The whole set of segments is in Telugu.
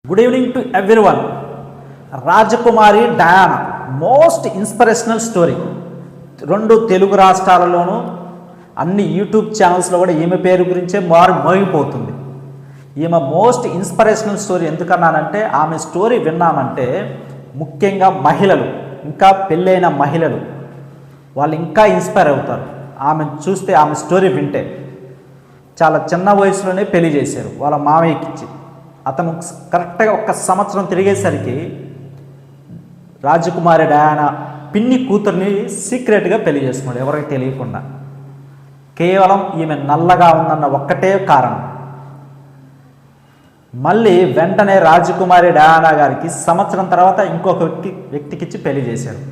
Good evening to everyone. Rajakumari Diana most inspirational story. రెండు తెలుగు రాష్ట్రాలలోనూ అన్ని యూట్యూబ్ ఛానల్స్లో కూడా ఈమె పేరు గురించే మోగిపోతుంది. ఈమె మోస్ట్ ఇన్స్పిరేషనల్ స్టోరీ ఎందుకన్నానంటే ఆమె స్టోరీ విన్నామంటే ముఖ్యంగా మహిళలు, ఇంకా పెళ్ళైన మహిళలు వాళ్ళు ఇంకా ఇన్స్పైర్ అవుతారు. ఆమె చూస్తే, ఆమె స్టోరీ వింటే. చాలా చిన్న వయసులోనే పెళ్లి చేశారు వాళ్ళ మామయ్యకి ఇచ్చి. అతను కరెక్ట్గా 1 సంవత్సరం తిరిగేసరికి రాజకుమారి డయానా పిన్ని కూతుర్ని సీక్రెట్గా పెళ్లి చేసుకున్నాడు, ఎవరికి తెలియకుండా. కేవలం ఈమె నల్లగా ఉందన్న ఒక్కటే కారణం. మళ్ళీ వెంటనే రాజకుమారి డయానా గారికి సంవత్సరం తర్వాత ఇంకొక వ్యక్తికిచ్చి పెళ్లి చేశాడు.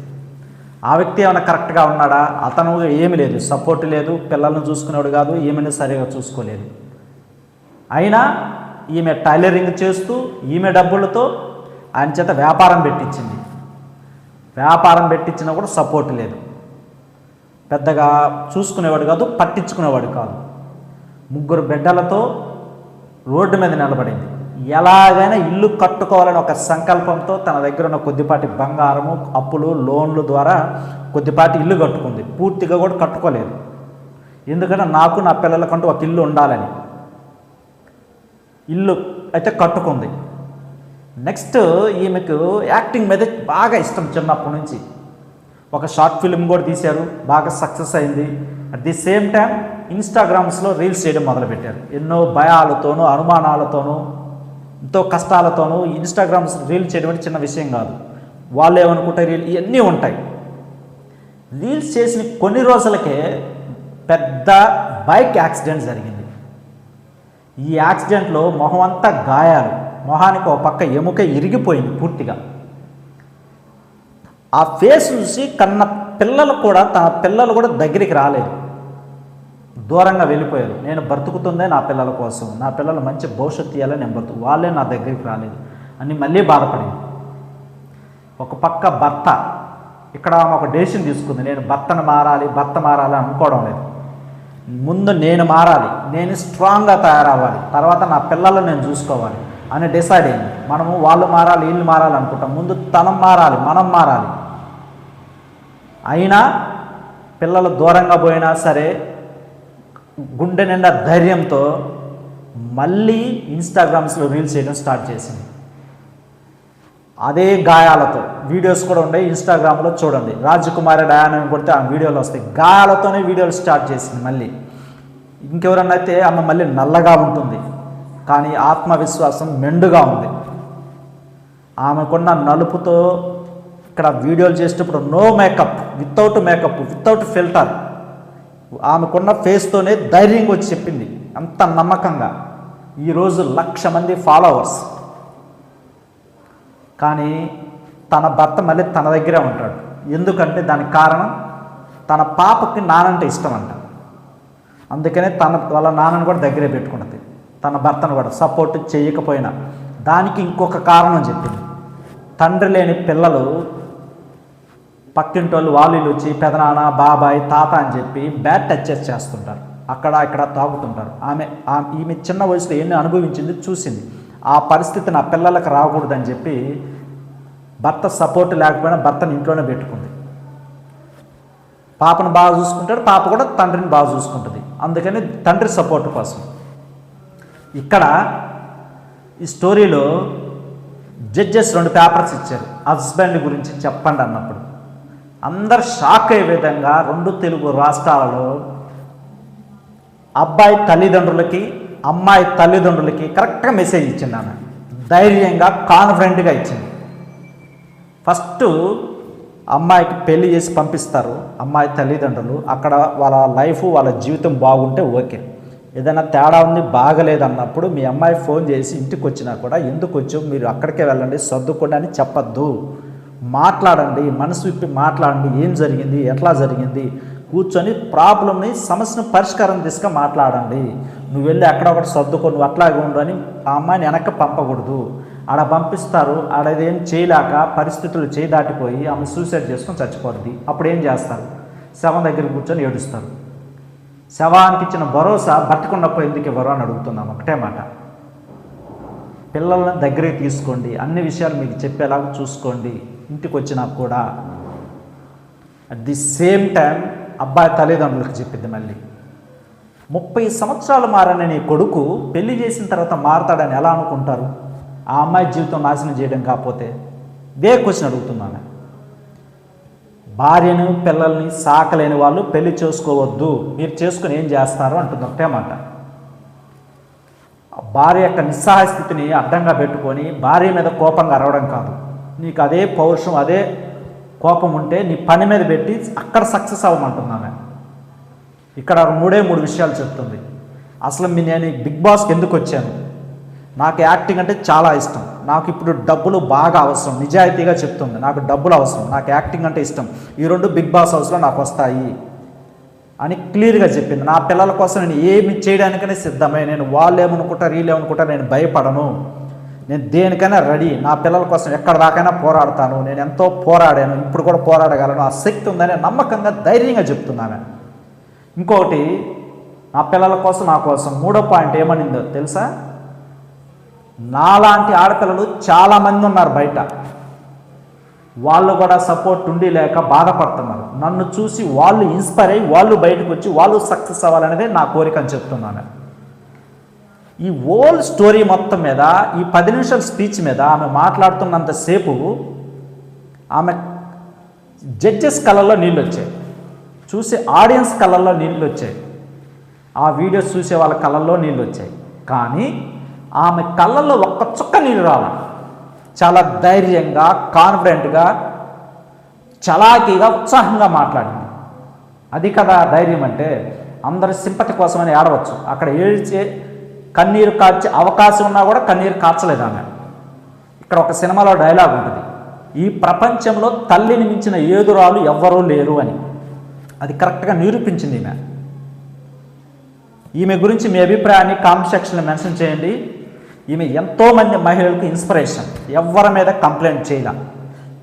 ఆ వ్యక్తి ఏమైనా కరెక్ట్గా ఉన్నాడా? అతను ఏమీ లేదు, సపోర్ట్ లేదు, పిల్లలను చూసుకునేవాడు కాదు, ఈమెను సరిగా చూసుకోలేదు. అయినా ఈమె టైలరింగ్ చేస్తూ ఈమె డబ్బులతో ఆయన చేత వ్యాపారం పెట్టించింది. వ్యాపారం పెట్టించినా కూడా సపోర్ట్ లేదు, పెద్దగా చూసుకునేవాడు కాదు, పట్టించుకునేవాడు కాదు. 3 బిడ్డలతో రోడ్డు మీద నిలబడింది. ఎలాగైనా ఇల్లు కట్టుకోవాలని ఒక సంకల్పంతో తన దగ్గర ఉన్న కొద్దిపాటి బంగారము, అప్పులు, లోన్లు ద్వారా కొద్దిపాటి ఇల్లు కట్టుకుంది. పూర్తిగా కూడా కట్టుకోలేదు, ఎందుకంటే నాకు నా పిల్లలకంటూ ఒక ఇల్లు ఉండాలని. ఇల్లు అయితే కట్టుకుంది. నెక్స్ట్ ఈమెకు యాక్టింగ్ మీద బాగా ఇష్టం చిన్నప్పటి నుంచి. ఒక షార్ట్ ఫిల్మ్ కూడా తీశారు, బాగా సక్సెస్ అయింది. అట్ ది సేమ్ టైం ఇన్స్టాగ్రామ్స్లో రీల్స్ చేయడం మొదలుపెట్టారు. ఎన్నో భయాలతోనూ, అనుమానాలతోనూ, ఎంతో కష్టాలతోనూ. ఇన్స్టాగ్రామ్స్ రీల్స్ చేయడం అంటే చిన్న విషయం కాదు. వాళ్ళు ఏమనుకుంటారు, ఇవన్నీ ఉంటాయి. రీల్స్ చేసిన కొన్ని రోజులకే పెద్ద బైక్ యాక్సిడెంట్ జరిగింది. ఈ యాక్సిడెంట్లో మొహం అంతా గాయాలు, మొహానికి ఒక పక్క ఎముక ఇరిగిపోయింది పూర్తిగా. ఆ ఫేస్ చూసి కన్న పిల్లలు కూడా, తన పిల్లలు కూడా దగ్గరికి రాలేదు, దూరంగా వెళ్ళిపోయారు. నేను బ్రతుకుతుందే నా పిల్లల కోసం, నా పిల్లలు మంచి భవిష్యత్తు ఇవ్వాలని నేను వాళ్ళే నా దగ్గరికి రాలేదు అని మళ్ళీ బాధపడింది. ఒక పక్క భర్త, ఇక్కడ ఒక డెసిషన్ తీసుకుంది, నేను భర్త మారాలి అనుకోవడం లేదు. ముందు నేను మారాలి, నేను స్ట్రాంగ్గా తయారవ్వాలి, తర్వాత నా పిల్లలను నేను చూసుకోవాలి అని డిసైడ్ అయింది. మనము వాళ్ళు మారాలి, వీళ్ళు మారాలి అనుకుంటాం, ముందు తనం మారాలి, మనం మారాలి. అయినా పిల్లలు దూరంగా పోయినా సరే గుండె నిండా ధైర్యంతో మళ్ళీ ఇన్స్టాగ్రామ్స్లో రీల్స్ చేయడం స్టార్ట్ చేసింది. అదే గాయాలతో వీడియోస్ కూడా ఉండే, ఇన్స్టాగ్రామ్లో చూడండి. రాజకుమారి డయానా కొడితే ఆ వీడియోలు వస్తాయి. గాయాలతోనే వీడియోలు స్టార్ట్ చేసింది మళ్ళీ. ఇంకెవరన్నా అయితే ఆమె మళ్ళీ నల్లగా ఉంటుంది, కానీ ఆత్మవిశ్వాసం మెండుగా ఉంది. ఆమెకున్న నలుపుతో ఇక్కడ వీడియోలు చేసేటప్పుడు నో మేకప్, వితౌట్ ఫిల్టర్, ఆమెకున్న ఫేస్తోనే ధైర్యంగా వచ్చి చెప్పింది, అంత నమ్మకంగా. ఈరోజు 1,00,000 మంది ఫాలోవర్స్. కానీ తన భర్త మళ్ళీ తన దగ్గరే ఉంటాడు. ఎందుకంటే దానికి కారణం తన పాపకి నానంటే ఇష్టం అంట. అందుకనే వాళ్ళ నాన్నను కూడా దగ్గరే పెట్టుకుంటుంది, తన భర్తను కూడా సపోర్ట్ చేయకపోయినా. దానికి ఇంకొక కారణం చెప్పింది. తండ్రి లేని పిల్లలు పక్కింటి వాళ్ళు వచ్చి పెదనాన్న, బాబాయ్, తాత అని చెప్పి బ్యాడ్ టచెస్ చేస్తుంటారు, అక్కడ ఇక్కడ తాగుతుంటారు. ఈమె చిన్న వయసులో ఎన్ని అనుభవించింది, చూసింది. ఆ పరిస్థితి నా పిల్లలకు రాకూడదని చెప్పి భర్త సపోర్ట్ లేకపోయినా భర్తను ఇంట్లోనే పెట్టుకుంది. పాపను బాగా చూసుకుంటాడు, పాప కూడా తండ్రిని బాగా చూసుకుంటుంది. అందుకని తండ్రి సపోర్ట్ కోసం. ఇక్కడ ఈ స్టోరీలో జడ్జెస్ 2 పేపర్స్ ఇచ్చారు, హస్బెండ్ గురించి చెప్పండి అన్నప్పుడు. అందరు షాక్ అయ్యే విధంగా 2 తెలుగు రాష్ట్రాలలో అబ్బాయి తల్లిదండ్రులకి, అమ్మాయి తల్లిదండ్రులకి కరెక్ట్గా మెసేజ్ ఇచ్చింది. ఆమె ధైర్యంగా, కాన్ఫిడెంట్గా ఇచ్చింది. ఫస్ట్ అమ్మాయికి పెళ్లి చేసి పంపిస్తారు అమ్మాయి తల్లిదండ్రులు. అక్కడ వాళ్ళ లైఫ్, వాళ్ళ జీవితం బాగుంటే ఓకే. ఏదైనా తేడా ఉంది, బాగలేదన్నప్పుడు మీ అమ్మాయి ఫోన్ చేసి ఇంటికి వచ్చినా కూడా ఎందుకు వచ్చావు, మీరు అక్కడికే వెళ్ళండి, సర్దుకోండి అని చెప్పద్దు. మాట్లాడండి, మనసు విప్పి మాట్లాడండి, ఏం జరిగింది, ఎట్లా జరిగింది, కూర్చొని ప్రాబ్లమ్ని, సమస్యను పరిష్కారం దిశగా మాట్లాడండి. నువ్వు వెళ్ళి అక్కడ ఒకటి సర్దుకో, నువ్వు అట్లాగే ఉండు అని ఆ అమ్మాయిని వెనక్కి పంపకూడదు. ఆడ పంపిస్తారు, ఆడదేం చేయలేక పరిస్థితులు చేయి దాటిపోయి ఆమె సూసైడ్ చేసుకొని చచ్చిపోద్ది. అప్పుడు ఏం చేస్తారు, శవం దగ్గర కూర్చొని ఏడుస్తారు. శవానికి ఇచ్చిన భరోసా బతికున్నప్పుడు ఎందుకు ఇవ్వరు అని అడుగుతున్నాం. ఒకటే మాట. పిల్లల్ని దగ్గరికి తీసుకోండి, అన్ని విషయాలు మీకు చెప్పేలాగా చూసుకోండి, ఇంటికి వచ్చినా కూడా. అట్ ది సేమ్ టైం అబ్బాయి తల్లిదండ్రులకు చెప్పింది మళ్ళీ, 30 సంవత్సరాలు మారని నీ కొడుకు పెళ్లి చేసిన తర్వాత మారతాడని ఎలా అనుకుంటారు? ఆ అమ్మాయి జీవితం నాశనం చేయడం కాకపోతే? ఇదే క్వశ్చన్ అడుగుతున్నాను. భార్యను పిల్లల్ని సాకలేని వాళ్ళు పెళ్లి చేసుకోవద్దు, మీరు చేసుకుని ఏం చేస్తారు అంటుంది ఒకటే మాట. భార్య యొక్క నిస్సహాయ స్థితిని అడ్డంగా పెట్టుకొని భార్య మీద కోపంగా అరవడం కాదు. నీకు అదే పౌరుషం, అదే కోపం ఉంటే నీ పని మీద పెట్టి అక్కడ సక్సెస్ అవ్వమంటున్నాను. ఇక్కడ 3 విషయాలు చెప్తుంది. అసలు నేను బిగ్ బాస్కి ఎందుకు వచ్చాను? నాకు యాక్టింగ్ అంటే చాలా ఇష్టం, నాకు ఇప్పుడు డబ్బులు బాగా అవసరం, నిజాయితీగా చెప్తుంది. నాకు డబ్బులు అవసరం, నాకు యాక్టింగ్ అంటే ఇష్టం, ఈ 2 బిగ్ బాస్ హౌస్లో నాకు వస్తాయి అని క్లియర్గా చెప్పింది. నా పిల్లల కోసం నేను ఏమి చేయడానికనే సిద్ధమే, నేను వాళ్ళు ఏమనుకుంటారు వీళ్ళు ఏమనుకుంటారు నేను భయపడను, నేను దేనికైనా రెడీ, నా పిల్లల కోసం ఎక్కడ దాకైనా పోరాడతాను, నేను ఎంతో పోరాడాను, ఇప్పుడు కూడా పోరాడగలను, ఆ శక్తి ఉందని నమ్మకంగా ధైర్యంగా చెప్తున్నాను. ఇంకొకటి, నా పిల్లల కోసం నా కోసం 3వ పాయింట్ ఏమనిందో తెలుసా? నాలాంటి ఆడపిల్లలు చాలామంది ఉన్నారు బయట, వాళ్ళు కూడా సపోర్ట్ ఉండి లేక బాధపడుతున్నారు. నన్ను చూసి వాళ్ళు ఇన్స్పైర్ అయ్యి వాళ్ళు బయటకు వచ్చి వాళ్ళు సక్సెస్ అవ్వాలనేదే నా కోరిక అని చెప్తున్నాను. ఈ హోల్ స్టోరీ మొత్తం మీద, ఈ 10 నిమిషాల స్పీచ్ మీద ఆమె మాట్లాడుతున్నంతసేపు ఆమె జడ్జెస్ కళ్ళల్లో నీళ్ళు వచ్చాయి, చూసే ఆడియన్స్ కళ్ళల్లో నీళ్ళు వచ్చాయి, ఆ వీడియోస్ చూసే వాళ్ళ కళ్ళల్లో నీళ్ళు వచ్చాయి. కానీ ఆమె కళ్ళల్లో ఒక్క చుక్క నీళ్ళు రావాలి. చాలా ధైర్యంగా, కాన్ఫిడెంట్గా, చలాకీగా, ఉత్సాహంగా మాట్లాడింది. అది కదా ధైర్యం అంటే. అందరి సింపతి కోసమని ఏడవచ్చు, అక్కడ ఏడ్చే కన్నీరు కార్చే అవకాశం ఉన్నా కూడా కన్నీరు కార్చలేదు ఆమె. ఇక్కడ ఒక సినిమాలో డైలాగ్ ఉంటుంది, ఈ ప్రపంచంలో తల్లిని మించిన ఏదురాలు ఎవ్వరూ లేరు అని. అది కరెక్ట్గా నిరూపించింది ఈమె. ఈమె గురించి మీ అభిప్రాయాన్ని కామెంట్ సెక్షన్లో మెన్షన్ చేయండి. ఈమె ఎంతోమంది మహిళలకు ఇన్స్పిరేషన్, ఎవరి మీద కంప్లైంట్ చేయాల,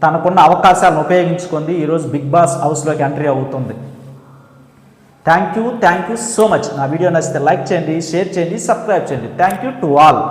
తనకున్న అవకాశాలను ఉపయోగించుకుంది ఈరోజు బిగ్ బాస్ హౌస్లోకి ఎంట్రీ అవుతుంది. Thank you so much. నా వీడియో నచ్చితే లైక్ చేయండి, షేర్ చేయండి, సబ్స్క్రైబ్ చేయండి. Thank you to all.